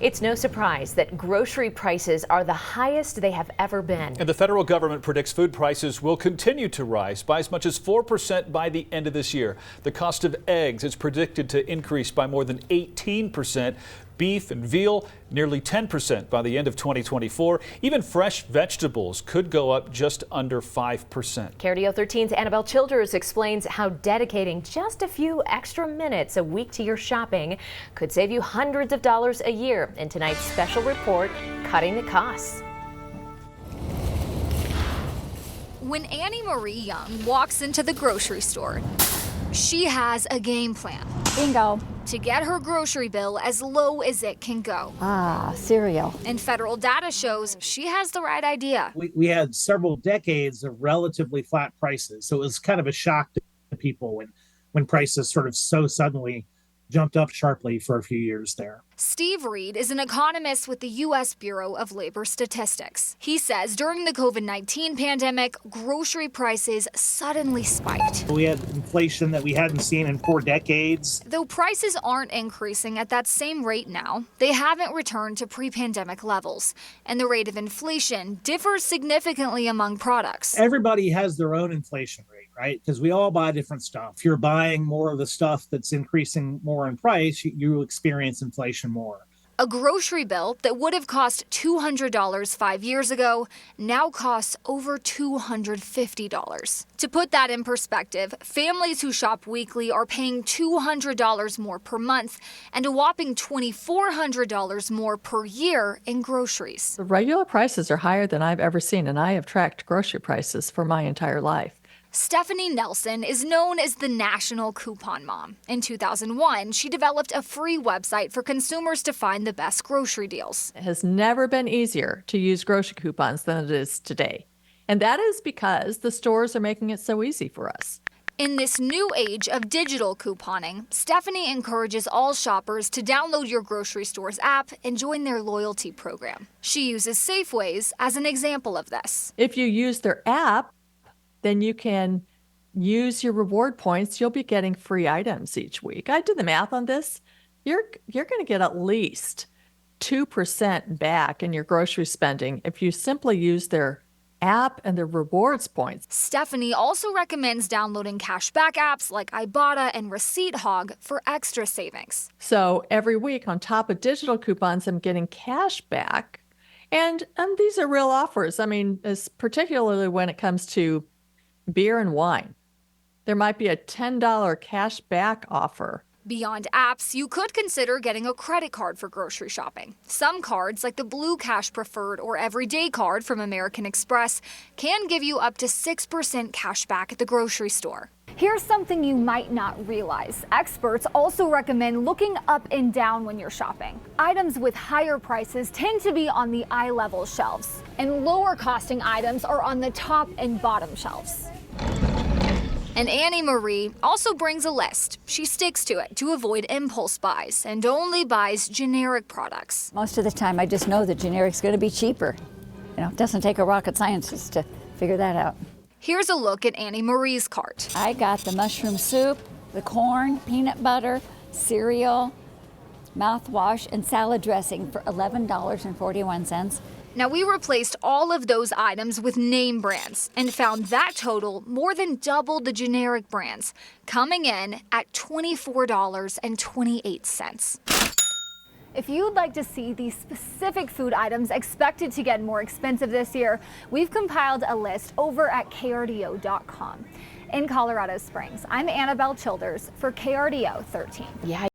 It's no surprise that grocery prices are the highest they have ever been. And the federal government predicts food prices will continue to rise by as much as 4% by the end of this year. The cost of eggs is predicted to increase by more than 18%. Beef and veal nearly 10% by the end of 2024. Even fresh vegetables could go up just under 5%. KRDO 13's Annabelle Childers explains how dedicating just a few extra minutes a week to your shopping could save you hundreds of dollars a year in tonight's special report, Cutting the Costs. When Annie Marie Young walks into the grocery store, she has a game plan. Bingo. To get her grocery bill as low as it can go. Cereal. And federal data shows she has the right idea. We had several decades of relatively flat prices. So it was kind of a shock to people when prices sort of so suddenly jumped up sharply for a few years there. Steve Reed is an economist with the U.S. Bureau of Labor Statistics. He says during the COVID-19 pandemic, grocery prices suddenly spiked. We had inflation that we hadn't seen in 4 decades. Though prices aren't increasing at that same rate now, they haven't returned to pre-pandemic levels. And the rate of inflation differs significantly among products. Everybody has their own inflation rate, right? Because we all buy different stuff. If you're buying more of the stuff that's increasing more in price, you experience inflation more. A grocery bill that would have cost $200 5 years ago now costs over $250. To put that in perspective, families who shop weekly are paying $200 more per month and a whopping $2,400 more per year in groceries. The regular prices are higher than I've ever seen, and I have tracked grocery prices for my entire life. Stephanie Nelson is known as the National Coupon Mom. In 2001, she developed a free website for consumers to find the best grocery deals. It has never been easier to use grocery coupons than it is today. And that is because the stores are making it so easy for us. In this new age of digital couponing, Stephanie encourages all shoppers to download your grocery store's app and join their loyalty program. She uses Safeways as an example of this. If you use their app, then you can use your reward points. You'll be getting free items each week. I did the math on this. You're going to get at least 2% back in your grocery spending if you simply use their app and their rewards points. Stephanie also recommends downloading cashback apps like Ibotta and Receipt Hog for extra savings. So every week on top of digital coupons, I'm getting cash back. And these are real offers. I mean, particularly when it comes to beer and wine. There might be a $10 cash back offer. Beyond apps, you could consider getting a credit card for grocery shopping. Some cards, like the Blue Cash Preferred or Everyday Card from American Express, can give you up to 6% cash back at the grocery store. Here's something you might not realize. Experts also recommend looking up and down when you're shopping. Items with higher prices tend to be on the eye-level shelves, and lower costing items are on the top and bottom shelves. And Annie Marie also brings a list. She sticks to it to avoid impulse buys and only buys generic products. Most of the time, I just know that generic's going to be cheaper. It doesn't take a rocket scientist to figure that out. Here's a look at Annie Marie's cart. I got the mushroom soup, the corn, peanut butter, cereal, mouthwash, and salad dressing for $11.41. Now, we replaced all of those items with name brands and found that total more than double the generic brands, coming in at $24.28. If you'd like to see the specific food items expected to get more expensive this year, we've compiled a list over at KRDO.com. In Colorado Springs, I'm Annabelle Childers for KRDO 13. Yeah.